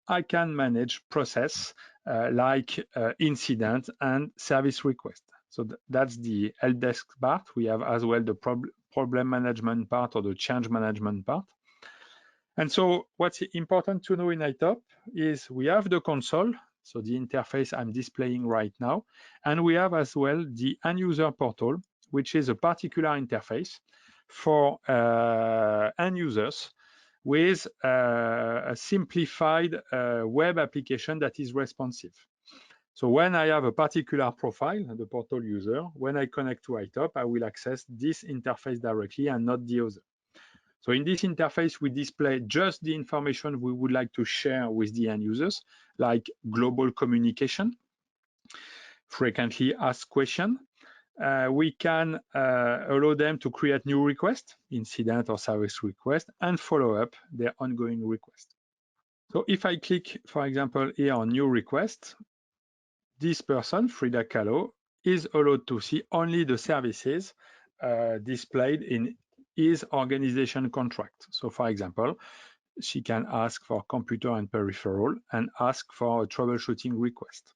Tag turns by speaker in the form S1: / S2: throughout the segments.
S1: I can manage process like incident and service request. So that's the help desk part. We have as well the problem management part or the change management part. And so what's important to know in iTop is we have the console, so the interface I'm displaying right now, and we have as well the end user portal, which is a particular interface for end users with a simplified web application that is responsive. So when I have a particular profile, the portal user, when I connect to iTop, I will access this interface directly and not the other. So in this interface, we display just the information we would like to share with the end users, like global communication, frequently asked questions. We can allow them to create new requests, incident or service request, and follow up their ongoing request. So if I click, for example, here on new request, this person, Frida Kahlo, is allowed to see only the services displayed in his organization contract. So for example, she can ask for computer and peripheral and ask for a troubleshooting request.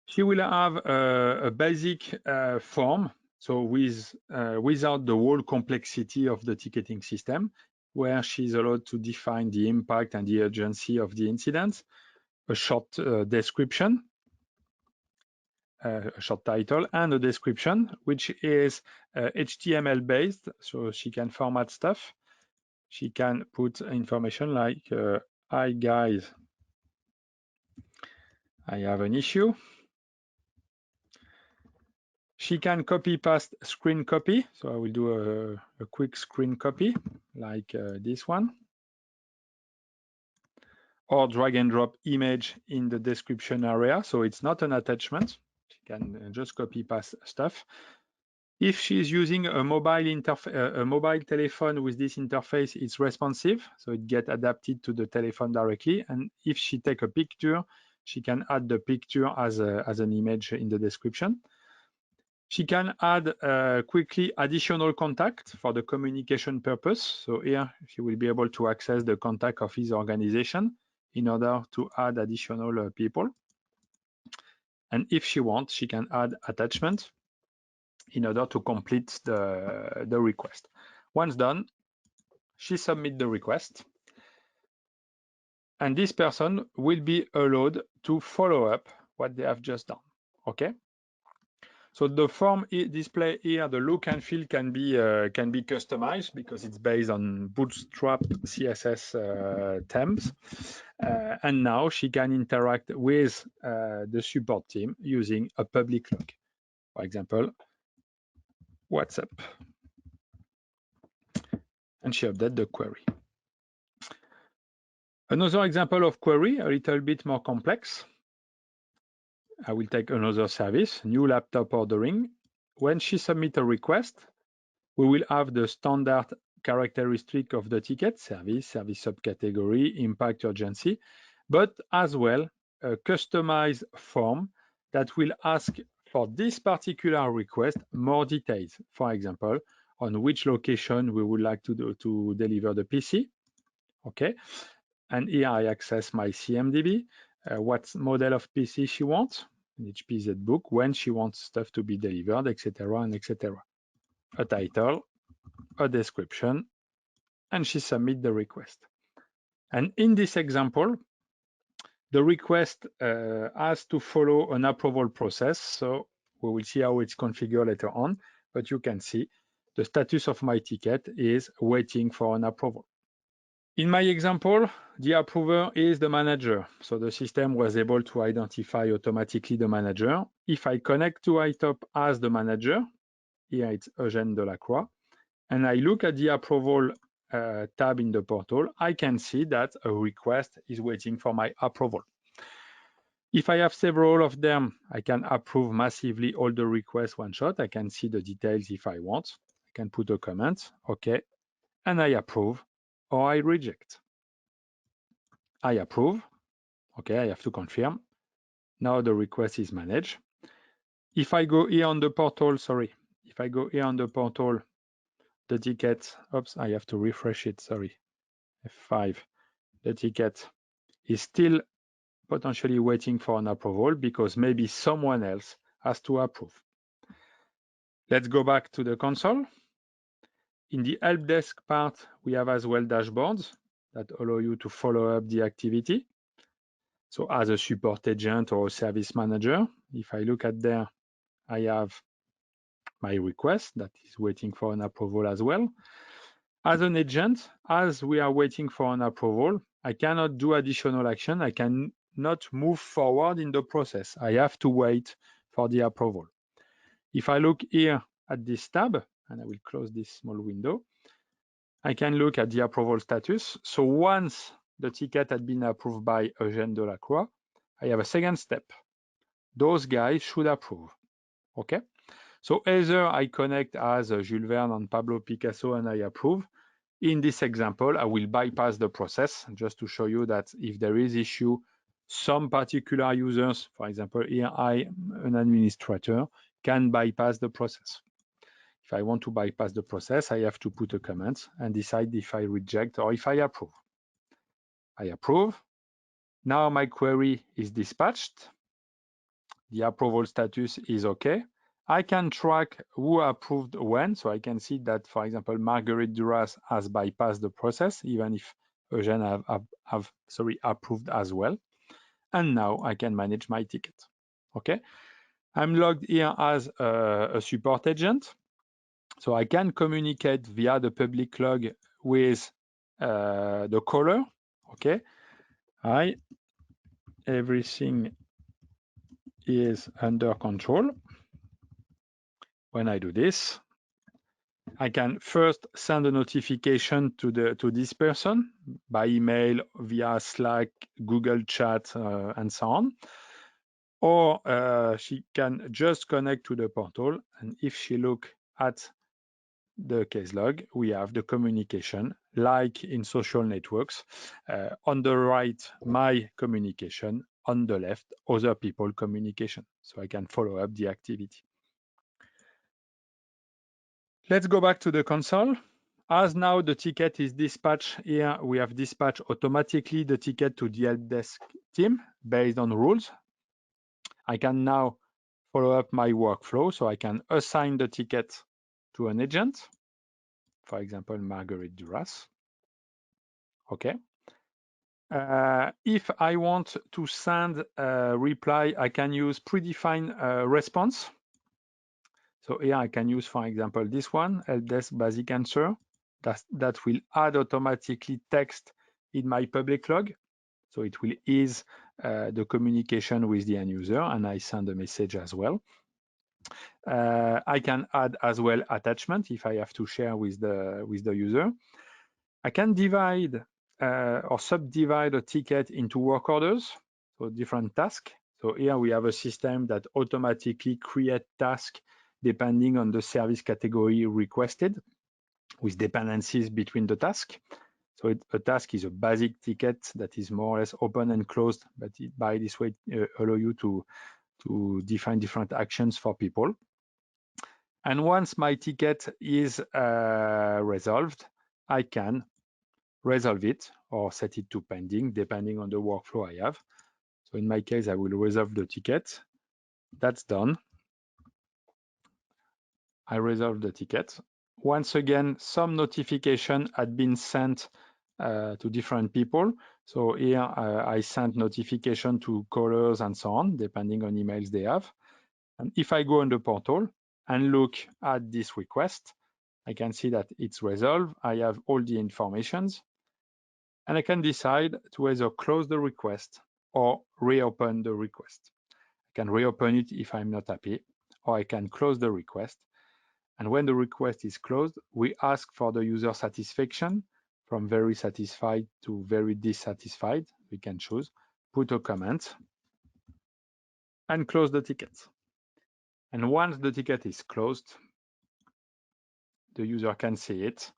S1: She will have a basic form, so without the whole complexity of the ticketing system, where she's allowed to define the impact and the urgency of the incident, a short description, a short title, and a description, which is HTML based, so she can format stuff. She can put information like, hi guys, I have an issue. She can copy paste screen copy. So I will do a quick screen copy like this one. Or drag and drop image in the description area. So it's not an attachment. She can just copy paste stuff. If she's using a mobile telephone with this interface, it's responsive. So it gets adapted to the telephone directly. And if she take a picture, she can add the picture as an image in the description. She can add quickly additional contact for the communication purpose. So here she will be able to access the contact of his organization in order to add additional people. And if she wants, she can add attachment in order to complete the request. Once done, she submits the request. And this person will be allowed to follow up what they have just done. Okay? So the form display here, the look and feel can be customized because it's based on Bootstrap CSS themes. And now she can interact with the support team using a public log. For example, WhatsApp. And she updates the query. Another example of query, a little bit more complex. I will take another service, new laptop ordering. When she submits a request, we will have the standard characteristic of the ticket, service subcategory, impact, urgency, but as well a customized form that will ask for this particular request more details. For example, on which location we would like to deliver the PC. Okay, and here I access my CMDB, what model of PC she wants, an HP ZBook, when she wants stuff to be delivered, etc. and etc. A title, a description, and she submits the request. And in this example, the request has to follow an approval process. So we will see how it's configured later on, but you can see the status of my ticket is waiting for an approval. In my example, the approver is the manager. So the system was able to identify automatically the manager. If I connect to iTop as the manager, here it's Eugène Delacroix, and I look at the approval tab in the portal, I can see that a request is waiting for my approval. If I have several of them, I can approve massively all the requests one shot. I can see the details if I want. I can put a comment, okay, and I approve or I reject. I approve, okay, I have to confirm. Now the request is managed. If I go here on the portal, if I go here on the portal, the ticket, oops, I have to refresh it, sorry, F5, the ticket is still potentially waiting for an approval because maybe someone else has to approve. Let's go back to the console. In the help desk part, we have as well dashboards that allow you to follow up the activity. So as a support agent or a service manager, if I look at there, I have my request that is waiting for an approval as well. As an agent, as we are waiting for an approval, I cannot do additional action. I cannot move forward in the process. I have to wait for the approval. If I look here at this tab, and I will close this small window, I can look at the approval status. So once the ticket had been approved by Eugène Delacroix, I have a second step. Those guys should approve. Okay? So either I connect as Jules Verne and Pablo Picasso and I approve. In this example, I will bypass the process just to show you that if there is issue, some particular users, for example, here I, an administrator, can bypass the process. If I want to bypass the process, I have to put a comment and decide if I reject or if I approve. I approve. Now my query is dispatched. The approval status is okay. I can track who approved when, so I can see that, for example, Marguerite Duras has bypassed the process, even if Eugène have approved as well. And now I can manage my ticket. Okay, I'm logged here as a support agent, so I can communicate via the public log with the caller. Okay, everything is under control. When I do this, I can first send a notification to this person by email, via Slack, Google Chat, and so on. Or she can just connect to the portal, and if she look at the case log, we have the communication, like in social networks. On the right, my communication. On the left, other people communication. So I can follow up the activity. Let's go back to the console. As now the ticket is dispatched here, we have dispatched automatically the ticket to the help desk team based on rules. I can now follow up my workflow, so I can assign the ticket to an agent, for example, Marguerite Duras. Okay. If I want to send a reply, I can use predefined response. So here I can use, for example, this one, help desk basic answer. That will add automatically text in my public log. So it will ease the communication with the end user, and I send a message as well. I can add as well attachment if I have to share with the user. I can divide or subdivide a ticket into work orders, so different tasks. So here we have a system that automatically creates tasks depending on the service category requested, with dependencies between the tasks. So a task is a basic ticket that is more or less open and closed, but by this way allow you to define different actions for people. And once my ticket is resolved, I can resolve it or set it to pending, depending on the workflow I have. So in my case, I will resolve the ticket. That's done. I resolve the ticket. Once again, some notification had been sent to different people. So here I sent notification to callers and so on, depending on emails they have. And if I go on the portal and look at this request, I can see that it's resolved. I have all the informations, and I can decide to either close the request or reopen the request. I can reopen it if I'm not happy, or I can close the request. And when the request is closed, we ask for the user satisfaction from very satisfied to very dissatisfied. We can choose, put a comment, and close the ticket. And once the ticket is closed, the user can see it.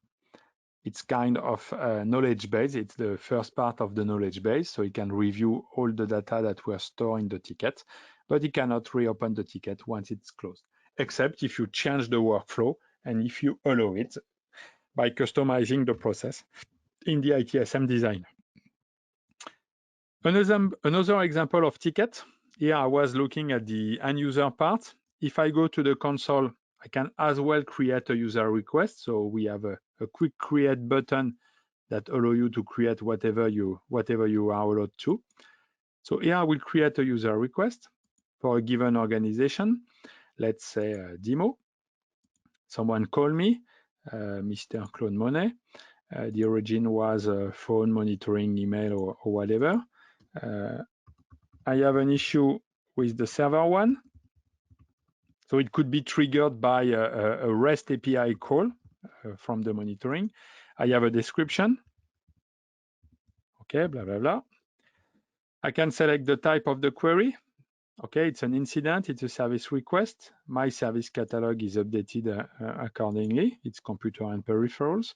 S1: It's kind of a knowledge base. It's the first part of the knowledge base, so it can review all the data that were stored in the ticket, but it cannot reopen the ticket once it's closed, except if you change the workflow and if you allow it by customizing the process in the ITSM design. Another example of ticket. Here I was looking at the end user part. If I go to the console, I can as well create a user request. So we have a quick create button that allow you to create whatever you are allowed to. So here I will create a user request for a given organization. Let's say demo. Someone called me, Mr. Claude Monet. The origin was phone monitoring, email, or whatever. I have an issue with the server one. So it could be triggered by a REST API call from the monitoring. I have a description. Okay, blah, blah, blah. I can select the type of the query. Okay, it's an incident, it's a service request. My service catalog is updated accordingly. It's computer and peripherals.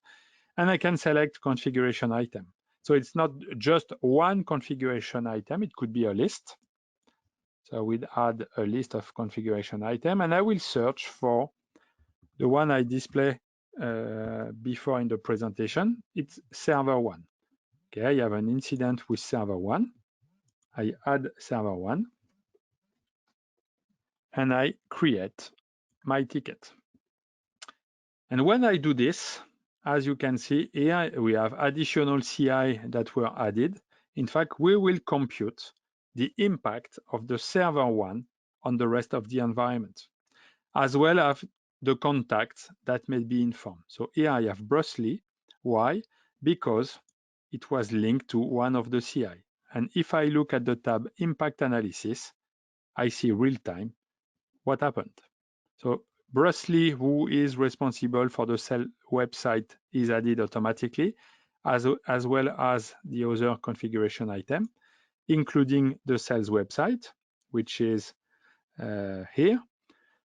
S1: And I can select configuration item. So it's not just one configuration item, it could be a list. So I will add a list of configuration item and I will search for the one I display before in the presentation. It's server one. Okay, I have an incident with server one. I add server one and I create my ticket. And when I do this, as you can see here, we have additional CI that were added. In fact, we will compute the impact of the server one on the rest of the environment, as well as the contacts that may be informed. So here I have Bruce-Lee. Why? Because it was linked to one of the CI. And if I look at the tab Impact Analysis, I see real time what happened. So Bruce-Lee, who is responsible for the cell website, is added automatically, as well as the other configuration item, including the sales website, which is here.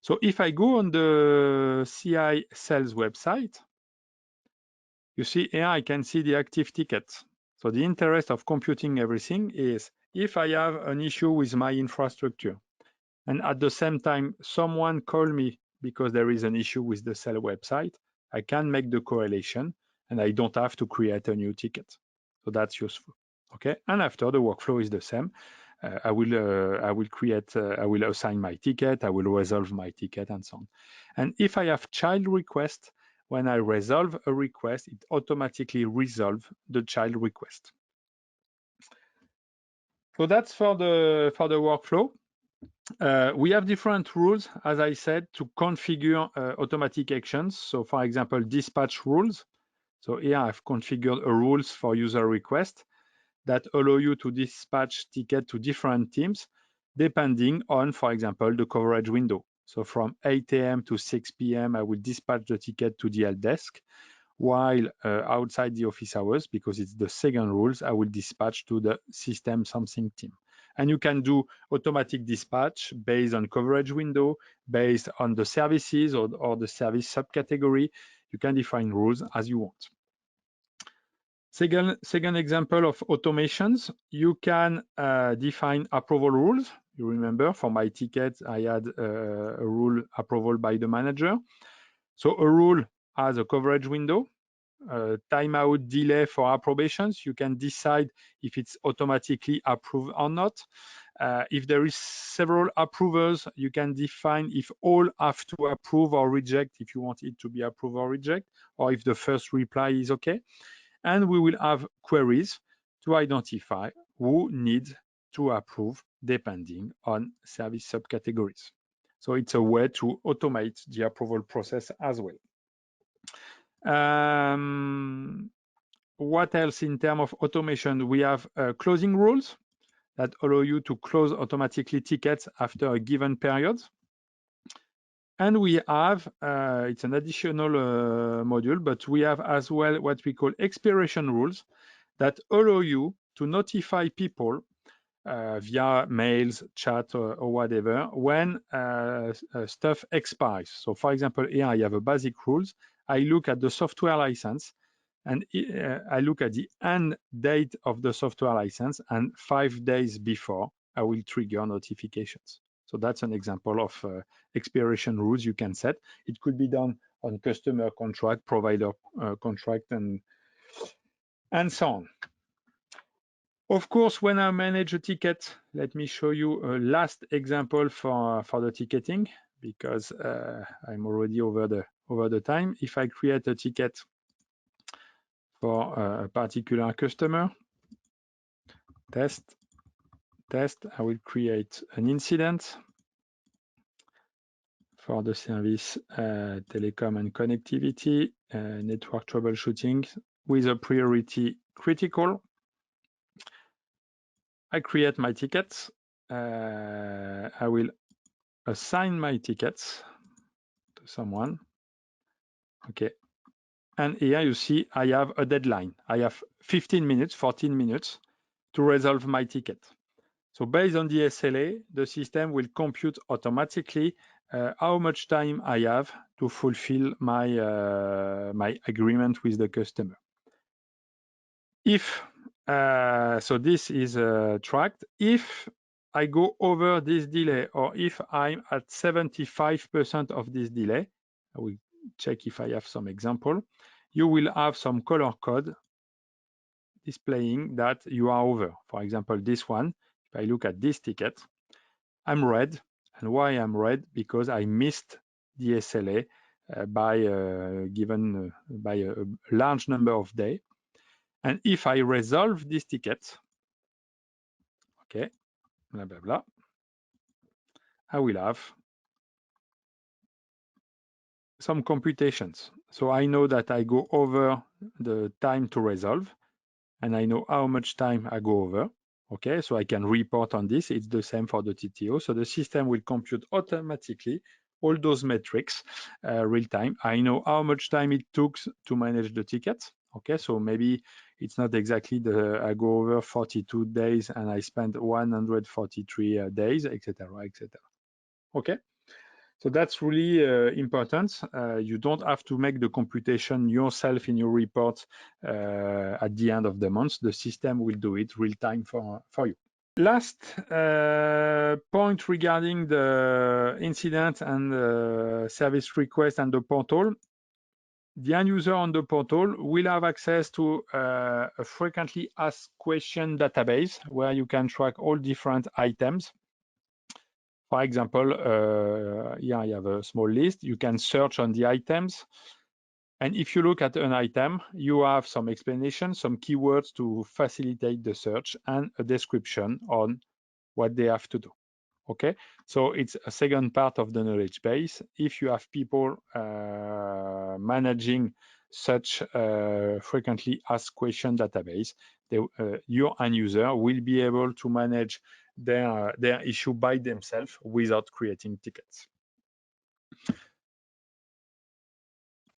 S1: So if I go on the CI sales website, you see here I can see the active tickets. So the interest of computing everything is if I have an issue with my infrastructure, and at the same time someone call me because there is an issue with the sale website, I can make the correlation and I don't have to create a new ticket. So that's useful. Okay, and after the workflow is the same. I will create, I will assign my ticket, I will resolve my ticket and so on. And if I have child request, when I resolve a request, it automatically resolves the child request. So that's for the workflow. We have different rules, as I said, to configure automatic actions. So for example, dispatch rules. So here I've configured a rules for user request that allow you to dispatch ticket to different teams depending on, for example, the coverage window. So from 8 a.m. to 6 p.m., I will dispatch the ticket to the help desk, while outside the office hours, because it's the second rules, I will dispatch to the system something team. And you can do automatic dispatch based on coverage window, based on the services or the service subcategory. You can define rules as you want. Second example of automations, you can define approval rules. You remember for my ticket, I had a rule approval by the manager. So a rule has a coverage window, timeout delay for approbations. You can decide if it's automatically approved or not. If there is several approvers, you can define if all have to approve or reject, if you want it to be approved or reject, or if the first reply is okay. And we will have queries to identify who needs to approve depending on service subcategories. So it's a way to automate the approval process as well. What else in terms of automation? We have closing rules that allow you to close automatically tickets after a given period. And we have, it's an additional module, but we have as well what we call expiration rules that allow you to notify people via mails, chat, or whatever when stuff expires. So for example, here I have a basic rules. I look at the software license and I look at the end date of the software license, and 5 days before I will trigger notifications. So that's an example of expiration rules you can set. It could be done on customer contract, provider contract, and so on. Of course, when I manage a ticket, let me show you a last example for the ticketing, because I'm already over the time. If I create a ticket for a particular customer, test, I will create an incident for the service telecom and connectivity, network troubleshooting with a priority critical. I create my tickets. I will assign my tickets to someone. Okay. And here you see I have a deadline. I have 15 minutes, 14 minutes to resolve my ticket. So based on the SLA, the system will compute automatically how much time I have to fulfill my my agreement with the customer. If so, this is tracked. If I go over this delay, or if I'm at 75% of this delay, I will check if I have some example. You will have some color code displaying that you are over. For example, this one, if I look at this ticket, I'm red. And why I'm red? Because I missed the SLA by a large number of days. And if I resolve this ticket, okay, blah, blah, blah, I will have some computations. So I know that I go over the time to resolve, and I know how much time I go over. Okay, so I can report on this. It's the same for the TTO. So the system will compute automatically all those metrics real time. I know how much time it took to manage the tickets. Okay, so maybe it's not exactly I go over 42 days and I spend 143 days, etc., etc. Okay. So that's really important. You don't have to make the computation yourself in your report at the end of the month. The system will do it real time for you. Last point regarding the incident and service request and the portal. The end user on the portal will have access to a frequently asked question database where you can track all different items. For example, here I have a small list. You can search on the items. And if you look at an item, you have some explanation, some keywords to facilitate the search, and a description on what they have to do. Okay, so it's a second part of the knowledge base. If you have people managing such frequently asked question database, your end user will be able to manage their issue by themselves without creating tickets.